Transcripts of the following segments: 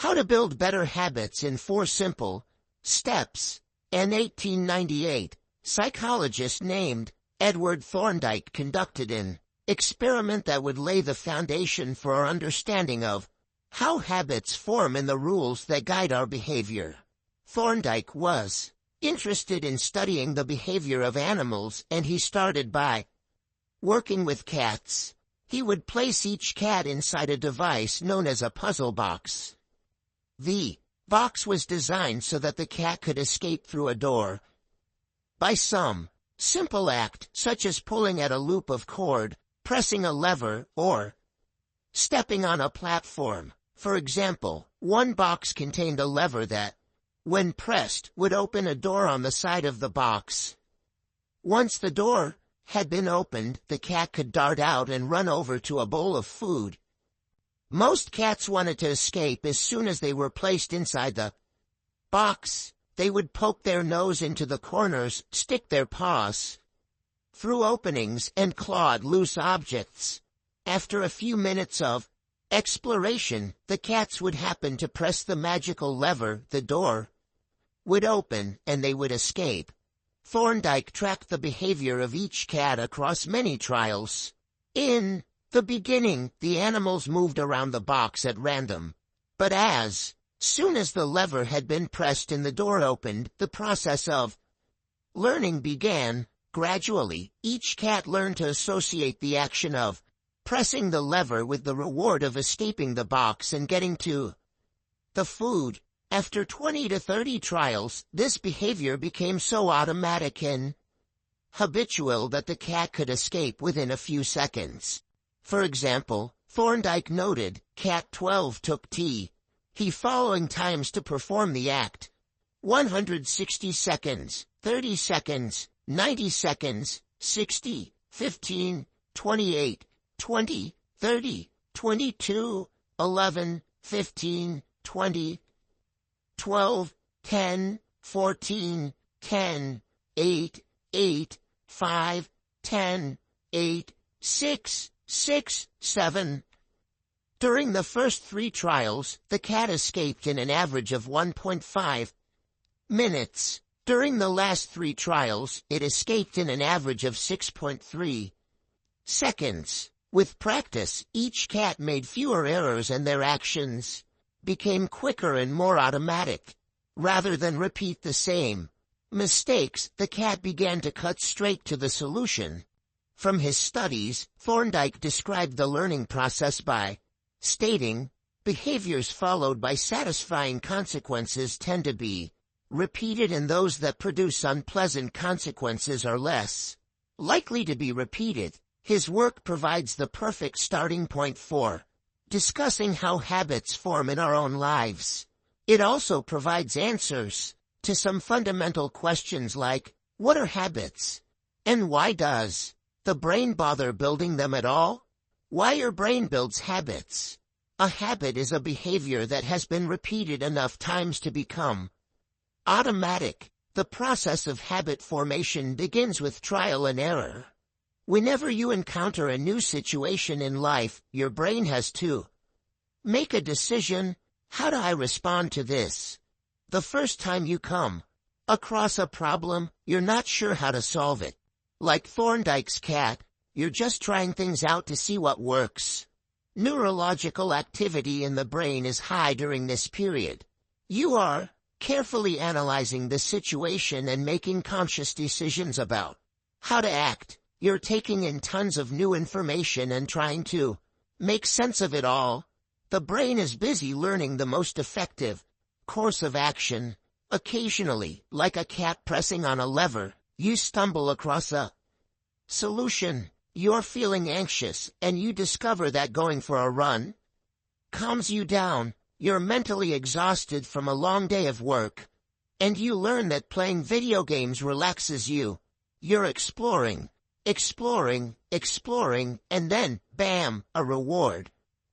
How to Build Better Habits in 4 Simple Steps. In 1898, psychologist named Edward Thorndike conducted an experiment that would lay the foundation for our understanding of how habits form and the rules that guide our behavior. Thorndike was interested in studying the behavior of animals, and he started by working with cats. He would place each cat inside a device known as a puzzle box. The box was designed so that the cat could escape through a door by some simple act, such as pulling at a loop of cord, pressing a lever, or stepping on a platform. For example, one box contained a lever that, when pressed, would open a door on the side of the box. Once the door had been opened, the cat could dart out and run over to a bowl of food. Most cats wanted to escape as soon as they were placed inside the box. They would poke their nose into the corners, stick their paws through openings, and claw at loose objects. After a few minutes of exploration, the cats would happen to press the magical lever, the door would open, and they would escape. Thorndike tracked the behavior of each cat across many trials. In the beginning, the animals moved around the box at random, but as soon as the lever had been pressed and the door opened, the process of learning began. Gradually, each cat learned to associate the action of pressing the lever with the reward of escaping the box and getting to the food. After 20 to 30 trials, this behavior became so automatic and habitual that the cat could escape within a few seconds. For example, Thorndike noted, Cat 12 took he following times to perform the act: 160 seconds, 30 seconds, 90 seconds, 60, 15, 28, 20, 30, 22, 11, 15, 20, 12, 10, 14, 10, 8, 8, 5, 10, 8, 6, 6, 7. During the first 3 trials, the cat escaped in an average of 1.5 minutes. During the last 3 trials, it escaped in an average of 6.3 seconds. With practice, each cat made fewer errors and their actions became quicker and more automatic. Rather than repeat the same mistakes, the cat began to cut straight to the solution. From his studies, Thorndike described the learning process by stating, behaviors followed by satisfying consequences tend to be repeated, and those that produce unpleasant consequences are less likely to be repeated. His work provides the perfect starting point for discussing how habits form in our own lives. It also provides answers to some fundamental questions like, what are habits? And why does the brain bother building them at all? Why your brain builds habits? A habit is a behavior that has been repeated enough times to become automatic. The process of habit formation begins with trial and error. Whenever you encounter a new situation in life, your brain has to make a decision. How do I respond to this? The first time you come across a problem, you're not sure how to solve it. Like Thorndike's cat, you're just trying things out to see what works. Neurological activity in the brain is high during this period. You are carefully analyzing the situation and making conscious decisions about how to act. You're taking in tons of new information and trying to make sense of it all. The brain is busy learning the most effective course of action. Occasionally, like a cat pressing on a lever, you stumble across a solution. You're feeling anxious, and you discover that going for a run calms you down. You're mentally exhausted from a long day of work, and you learn that playing video games relaxes you. You're exploring, and then, bam, a reward.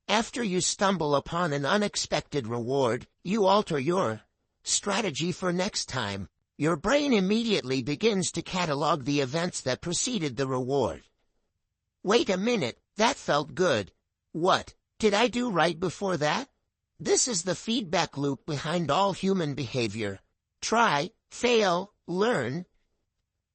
After you stumble upon an unexpected reward, you alter your strategy for next time. Your brain immediately begins to catalog the events that preceded the reward. Wait a minute, that felt good. What did I do right before that? This is the feedback loop behind all human behavior. Try, fail, learn.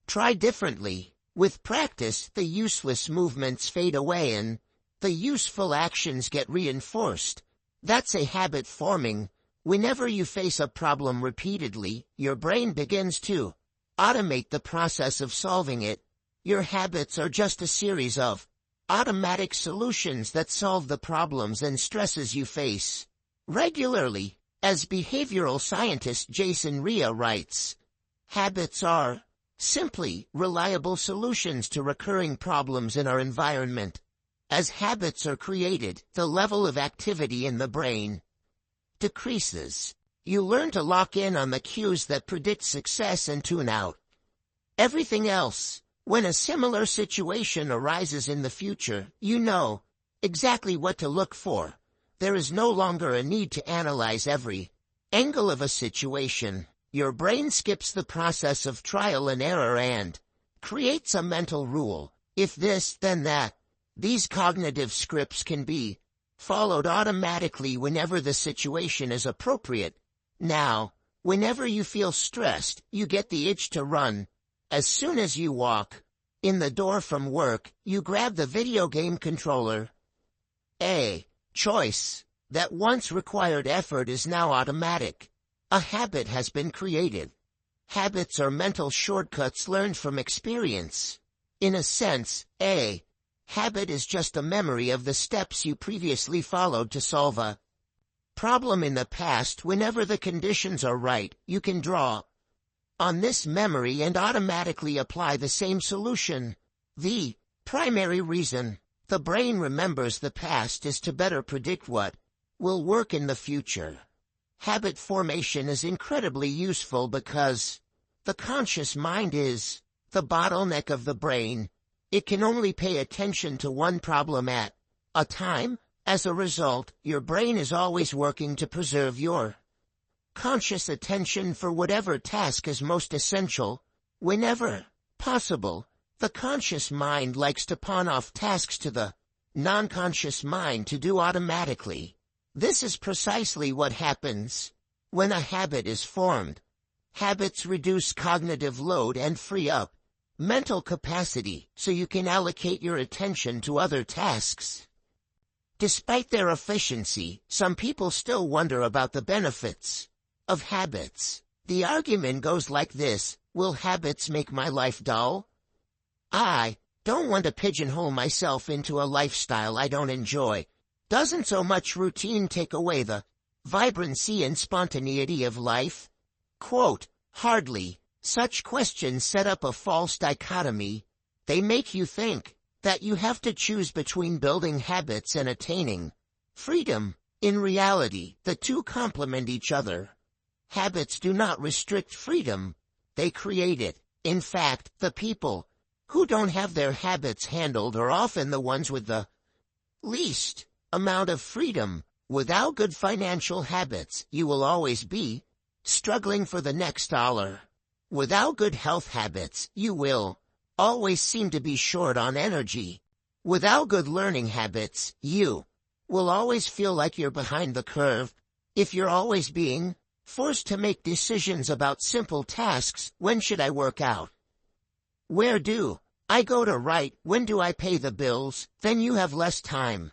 Try differently. With practice, the useless movements fade away and the useful actions get reinforced. That's a habit forming. Whenever you face a problem repeatedly, your brain begins to automate the process of solving it. Your habits are just a series of automatic solutions that solve the problems and stresses you face regularly. As behavioral scientist Jason Rea writes, habits are simply reliable solutions to recurring problems in our environment. As habits are created, the level of activity in the brain decreases. You learn to lock in on the cues that predict success and tune out everything else. When a similar situation arises in the future, you know exactly what to look for. There is no longer a need to analyze every angle of a situation. Your brain skips the process of trial and error and creates a mental rule. If this, then that. These cognitive scripts can be followed automatically whenever the situation is appropriate. Now, whenever you feel stressed, you get the itch to run. As soon as you walk in the door from work, you grab the video game controller. A choice that once required effort is now automatic. A habit has been created. Habits are mental shortcuts learned from experience. In a sense, a habit is just a memory of the steps you previously followed to solve a problem in the past. Whenever the conditions are right, you can draw on this memory and automatically apply the same solution. The primary reason the brain remembers the past is to better predict what will work in the future. Habit formation is incredibly useful because the conscious mind is the bottleneck of the brain. It can only pay attention to one problem at a time. As a result, your brain is always working to preserve your conscious attention for whatever task is most essential. Whenever possible, the conscious mind likes to pawn off tasks to the non-conscious mind to do automatically. This is precisely what happens when a habit is formed. Habits reduce cognitive load and free up mental capacity so you can allocate your attention to other tasks. Despite their efficiency, some people still wonder about the benefits of habits. The argument goes like this: will habits make my life dull? I don't want to pigeonhole myself into a lifestyle I don't enjoy. Doesn't so much routine take away the vibrancy and spontaneity of life? Quote, hardly. Such questions set up a false dichotomy. They make you think that you have to choose between building habits and attaining freedom. In reality, the two complement each other. Habits do not restrict freedom, they create it. In fact, the people who don't have their habits handled are often the ones with the least amount of freedom. Without good financial habits, you will always be struggling for the next dollar. Without good health habits, you will always seem to be short on energy. Without good learning habits, you will always feel like you're behind the curve. If you're always being forced to make decisions about simple tasks, when should I work out? Where do I go to write? When do I pay the bills? Then you have less time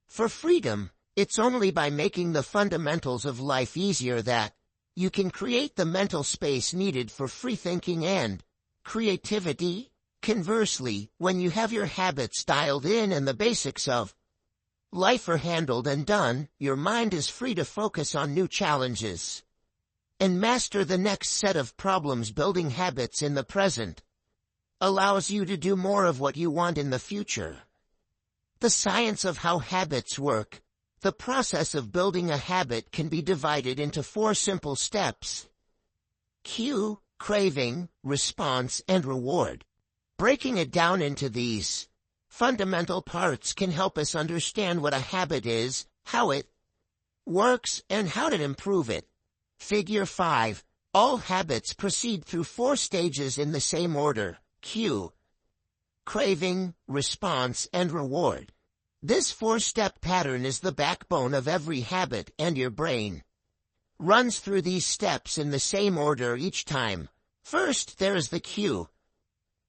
for freedom. It's only by making the fundamentals of life easier that you can create the mental space needed for free thinking and creativity. Conversely, when you have your habits dialed in and the basics of life are handled and done, your mind is free to focus on new challenges and master the next set of problems. Building habits in the present allows you to do more of what you want in the future. The science of how habits work. The process of building a habit can be divided into 4 simple steps: cue, craving, response, and reward. Breaking it down into these fundamental parts can help us understand what a habit is, how it works, and how to improve it. Figure 5. All habits proceed through 4 stages in the same order: cue, craving, response, and reward. This four-step pattern is the backbone of every habit, and your brain runs through these steps in the same order each time. First, there is the cue.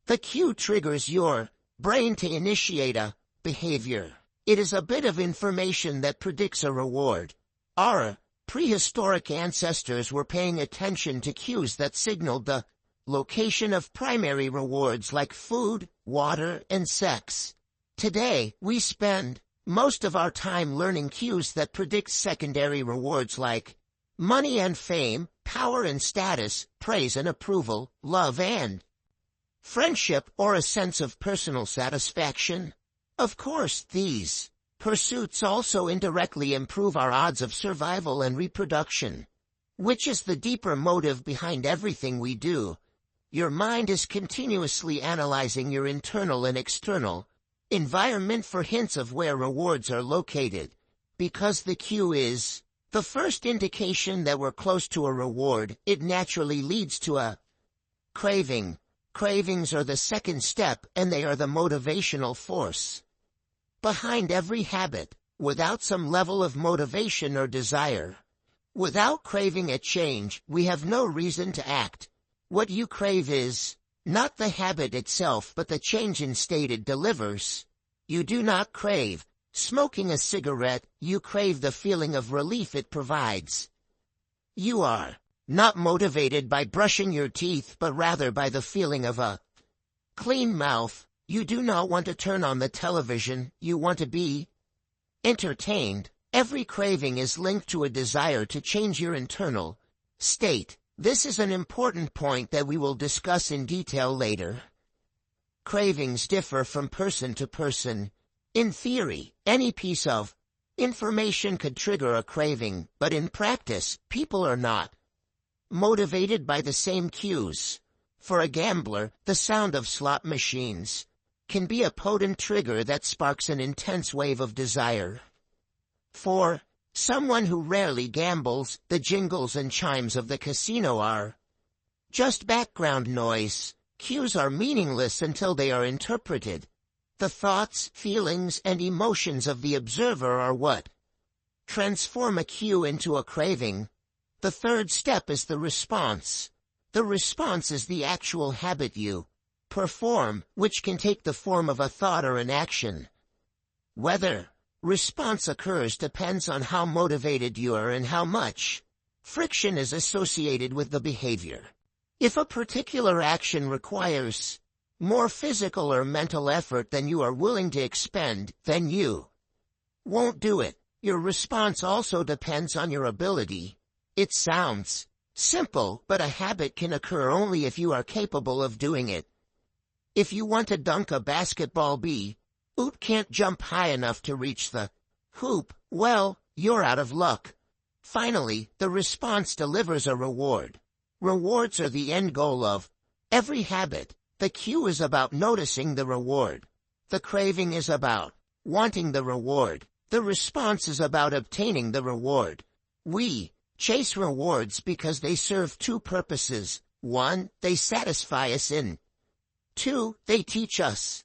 The cue triggers your brain to initiate a behavior. It is a bit of information that predicts a reward. Our prehistoric ancestors were paying attention to cues that signaled the location of primary rewards like food, water, and sex. Today, we spend most of our time learning cues that predict secondary rewards like money and fame, power and status, praise and approval, love and friendship, or a sense of personal satisfaction. Of course, these pursuits also indirectly improve our odds of survival and reproduction, which is the deeper motive behind everything we do. Your mind is continuously analyzing your internal and external environment for hints of where rewards are located. Because the cue is the first indication that we're close to a reward, it naturally leads to a craving. Cravings are the second step, and they are the motivational force behind every habit. Without some level of motivation or desire, without craving a change, we have no reason to act. What you crave is not the habit itself, but the change in state it delivers. You do not crave smoking a cigarette, you crave the feeling of relief it provides. You are not motivated by brushing your teeth, but rather by the feeling of a clean mouth. You do not want to turn on the television, you want to be entertained. Every craving is linked to a desire to change your internal state. This is an important point that we will discuss in detail later. Cravings differ from person to person. In theory, any piece of information could trigger a craving, but in practice, people are not motivated by the same cues. For a gambler, the sound of slot machines can be a potent trigger that sparks an intense wave of desire. For someone who rarely gambles, the jingles and chimes of the casino are just background noise. Cues are meaningless until they are interpreted. The thoughts, feelings, and emotions of the observer are what transform a cue into a craving. The third step is the response. The response is the actual habit you perform, which can take the form of a thought or an action. Whether response occurs depends on how motivated you are and how much friction is associated with the behavior. If a particular action requires more physical or mental effort than you are willing to expend, then you won't do it. Your response also depends on your ability. It sounds simple, but a habit can occur only if you are capable of doing it. If you want to dunk a basketball but can't jump high enough to reach the hoop, well, you're out of luck. Finally, the response delivers a reward. Rewards are the end goal of every habit. The cue is about noticing the reward. The craving is about wanting the reward. The response is about obtaining the reward. We chase rewards because they serve two purposes. 1, they satisfy us, and 2, they teach us.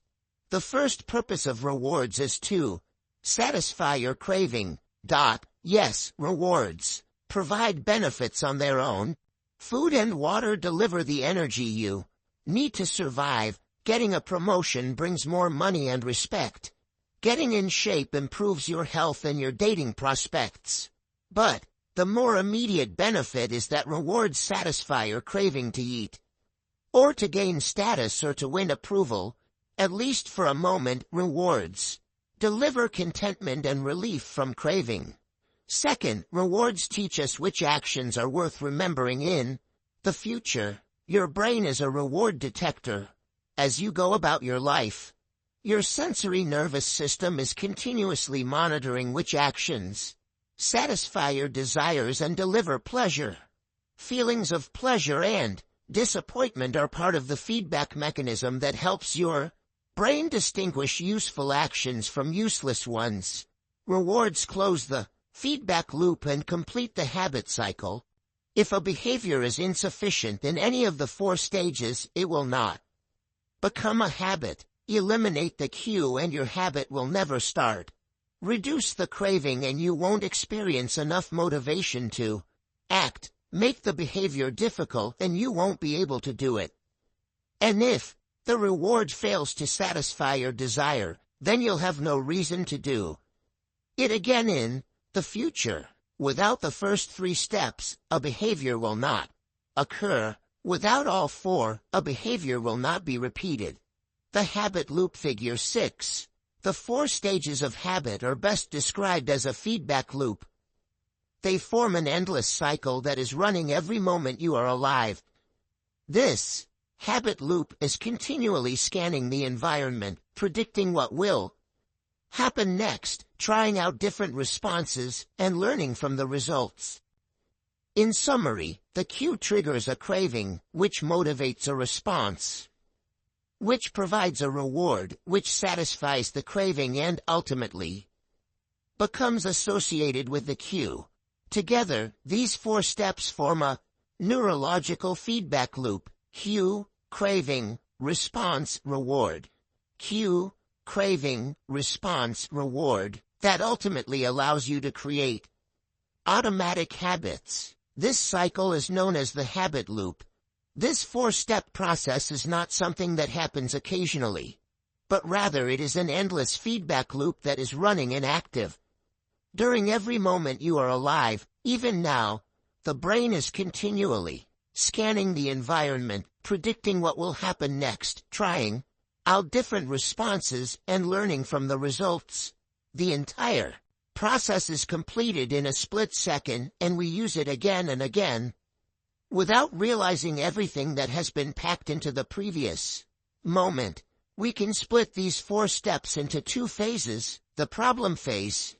The first purpose of rewards is to satisfy your craving. Yes, rewards provide benefits on their own. Food and water deliver the energy you need to survive. Getting a promotion brings more money and respect. Getting in shape improves your health and your dating prospects. But the more immediate benefit is that rewards satisfy your craving to eat, or to gain status, or to win approval. At least for a moment, rewards deliver contentment and relief from craving. Second, rewards teach us which actions are worth remembering in the future. Your brain is a reward detector. As you go about your life, your sensory nervous system is continuously monitoring which actions satisfy your desires and deliver pleasure. Feelings of pleasure and disappointment are part of the feedback mechanism that helps your brain distinguish useful actions from useless ones. Rewards close the feedback loop and complete the habit cycle. If a behavior is insufficient in any of the 4 stages, it will not become a habit. Eliminate the cue and your habit will never start. Reduce the craving and you won't experience enough motivation to act. Make the behavior difficult and you won't be able to do it. And if the reward fails to satisfy your desire, then you'll have no reason to do it again in the future. Without the first 3 steps, a behavior will not occur. Without all 4, a behavior will not be repeated. The habit loop. Figure 6. The 4 stages of habit are best described as a feedback loop. They form an endless cycle that is running every moment you are alive. This habit loop is continually scanning the environment, predicting what will happen next, trying out different responses, and learning from the results. In summary, the cue triggers a craving, which motivates a response, which provides a reward, which satisfies the craving and, ultimately, becomes associated with the cue. Together, these 4 steps form a neurological feedback loop: cue, craving, response, reward. Cue, craving, response, reward, that ultimately allows you to create automatic habits. This cycle is known as the habit loop. This 4-step process is not something that happens occasionally, but rather it is an endless feedback loop that is running and active. During every moment you are alive, even now, the brain is continually scanning the environment, predicting what will happen next, trying out different responses, and learning from the results. The entire process is completed in a split second, and we use it again and again, without realizing everything that has been packed into the previous moment. We can split these 4 steps into 2 phases: the problem phase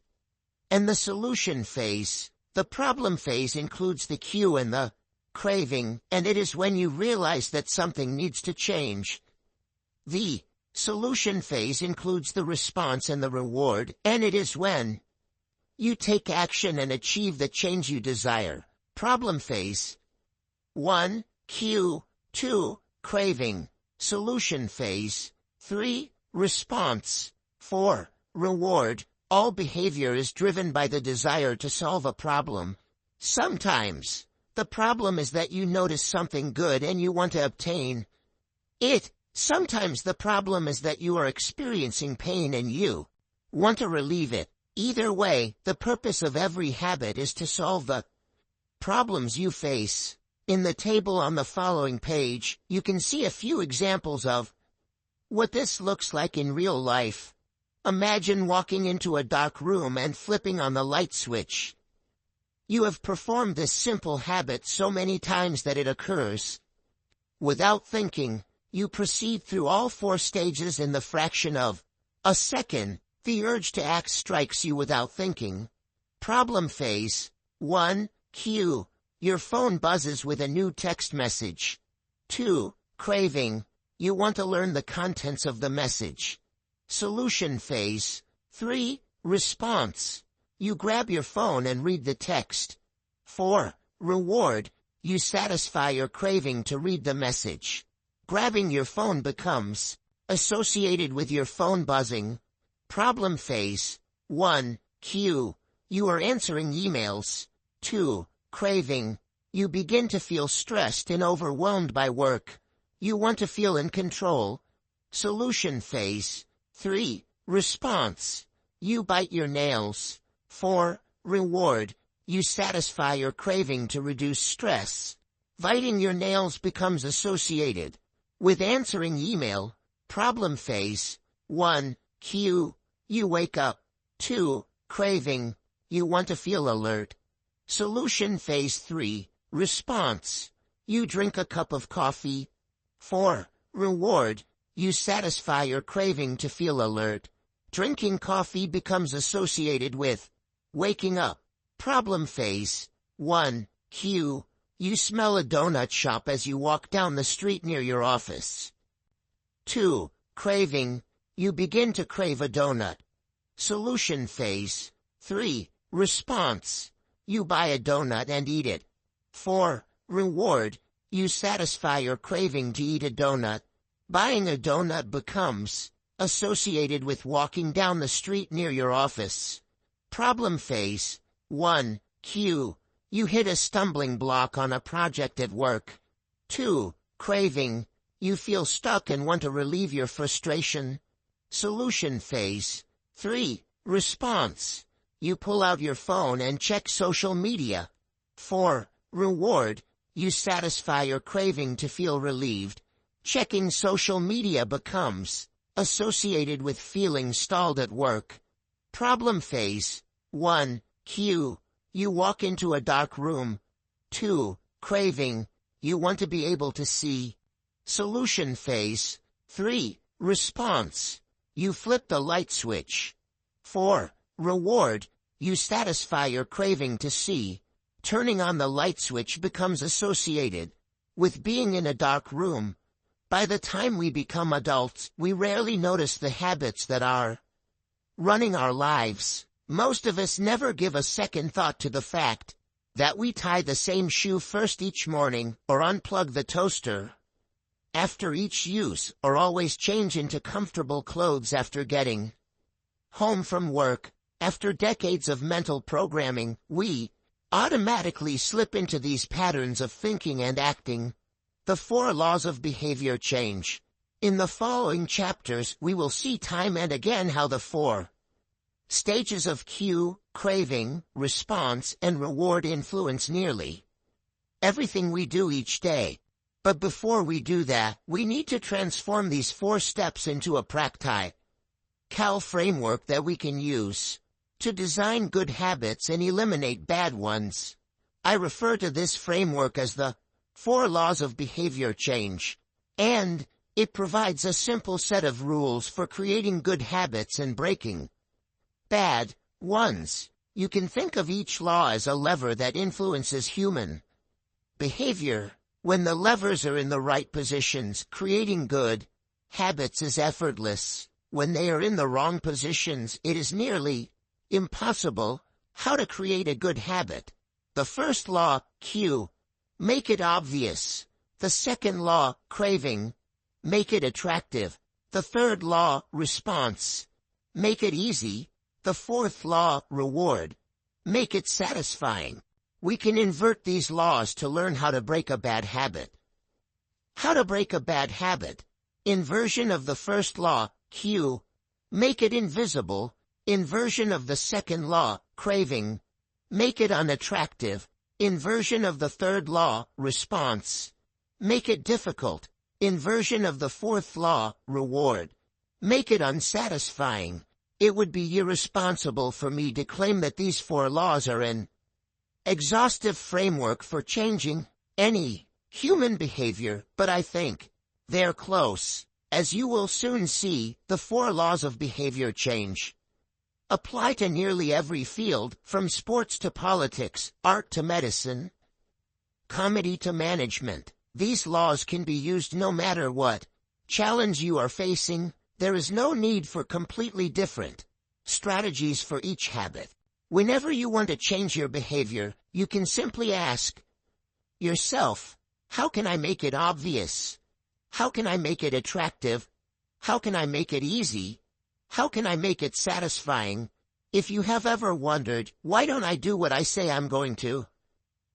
and the solution phase. The problem phase includes the cue and the craving, and it is when you realize that something needs to change. The solution phase includes the response and the reward, and it is when you take action and achieve the change you desire. Problem phase: 1. Cue. 2. Craving. Solution phase. 3. Response. 4. Reward. All behavior is driven by the desire to solve a problem. Sometimes, the problem is that you notice something good and you want to obtain it. Sometimes the problem is that you are experiencing pain and you want to relieve it. Either way, the purpose of every habit is to solve the problems you face. In the table on the following page, you can see a few examples of what this looks like in real life. Imagine walking into a dark room and flipping on the light switch. You have performed this simple habit so many times that it occurs without thinking. You proceed through all 4 stages in the fraction of a second. The urge to act strikes you without thinking. Problem phase. 1. Cue. Your phone buzzes with a new text message. 2. Craving. You want to learn the contents of the message. Solution phase. 3. Response. You grab your phone and read the text. 4. Reward. You satisfy your craving to read the message. Grabbing your phone becomes associated with your phone buzzing. Problem phase. 1. Cue. You are answering emails. 2. Craving. You begin to feel stressed and overwhelmed by work. You want to feel in control. Solution phase. 3. Response. You bite your nails. 4. Reward. You satisfy your craving to reduce stress. Biting your nails becomes associated with answering email. Problem phase. 1. Cue. You wake up. 2. Craving. You want to feel alert. Solution phase. 3. Response. You drink a cup of coffee. 4. Reward. You satisfy your craving to feel alert. Drinking coffee becomes associated with waking up. Problem phase. 1. Cue. You smell a donut shop as you walk down the street near your office. 2. Craving. You begin to crave a donut. Solution phase. 3. Response. You buy a donut and eat it. 4. Reward. You satisfy your craving to eat a donut. Buying a donut becomes associated with walking down the street near your office. Problem phase. 1. Q. You hit a stumbling block on a project at work. 2. Craving. You feel stuck and want to relieve your frustration. Solution phase. 3. Response. You pull out your phone and check social media. 4. Reward. You satisfy your craving to feel relieved. Checking social media becomes associated with feeling stalled at work. Problem phase. 1. Q. You walk into a dark room. 2. Craving. You want to be able to see. Solution phase. 3. Response. You flip the light switch. 4. Reward. You satisfy your craving to see. Turning on the light switch becomes associated with being in a dark room. By the time we become adults, we rarely notice the habits that are running our lives. Most of us never give a second thought to the fact that we tie the same shoe first each morning, or unplug the toaster after each use, or always change into comfortable clothes after getting home from work. After decades of mental programming, we automatically slip into these patterns of thinking and acting. The 4 laws of behavior change. In the following chapters, we will see time and again how the 4 stages of cue, craving, response, and reward influence nearly everything we do each day. But before we do that, we need to transform these 4 steps into a practical framework that we can use to design good habits and eliminate bad ones. I refer to this framework as the 4 laws of behavior change, and it provides a simple set of rules for creating good habits and breaking bad ones. You can think of each law as a lever that influences human behavior. When the levers are in the right positions, creating good habits is effortless. When they are in the wrong positions, it is nearly impossible. How to create a good habit. The first law, Q. Make it obvious. The second law, craving. Make it attractive. The third law, response. Make it easy. The fourth law, reward. Make it satisfying. We can invert these laws to learn how to break a bad habit. How to break a bad habit. Inversion of the first law, Q. Make it invisible. Inversion of the second law, craving. Make it unattractive. Inversion of the third law, response. Make it difficult. Inversion of the fourth law, reward. Make it unsatisfying. It would be irresponsible for me to claim that these 4 laws are an exhaustive framework for changing any human behavior, but I think they're close. As you will soon see, the 4 laws of behavior change apply to nearly every field, from sports to politics, art to medicine, comedy to management. These laws can be used no matter what challenge you are facing. There is no need for completely different strategies for each habit. Whenever you want to change your behavior, you can simply ask yourself, how can I make it obvious? How can I make it attractive? How can I make it easy? How can I make it satisfying? If you have ever wondered, why don't I do what I say I'm going to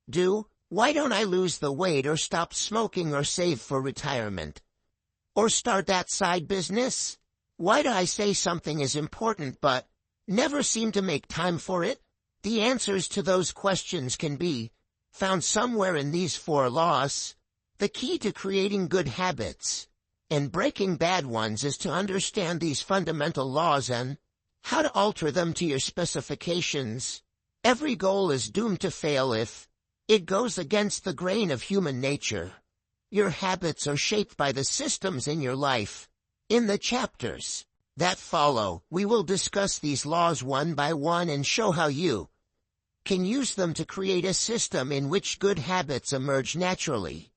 do? Why don't I lose the weight or stop smoking or save for retirement? Or start that side business? Why do I say something is important but never seem to make time for it? The answers to those questions can be found somewhere in these 4 laws. The key to creating good habits and breaking bad ones is to understand these fundamental laws and how to alter them to your specifications. Every goal is doomed to fail if it goes against the grain of human nature. Your habits are shaped by the systems in your life. In the chapters that follow, we will discuss these laws one by one and show how you can use them to create a system in which good habits emerge naturally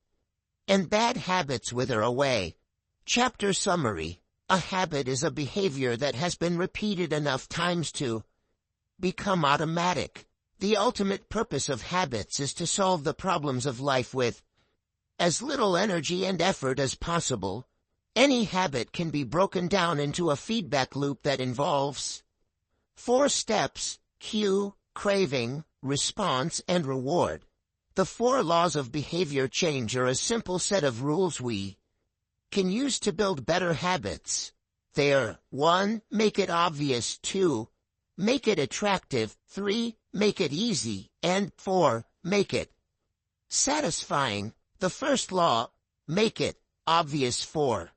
and bad habits wither away. Chapter summary. A habit is a behavior that has been repeated enough times to become automatic. The ultimate purpose of habits is to solve the problems of life with as little energy and effort as possible. Any habit can be broken down into a feedback loop that involves 4 steps: cue, craving, response, and reward. The 4 laws of behavior change are a simple set of rules we can use to build better habits. They are: 1. Make it obvious. 2. Make it attractive. 3. Make it easy. And 4. Make it satisfying. The first law: make it obvious. 4.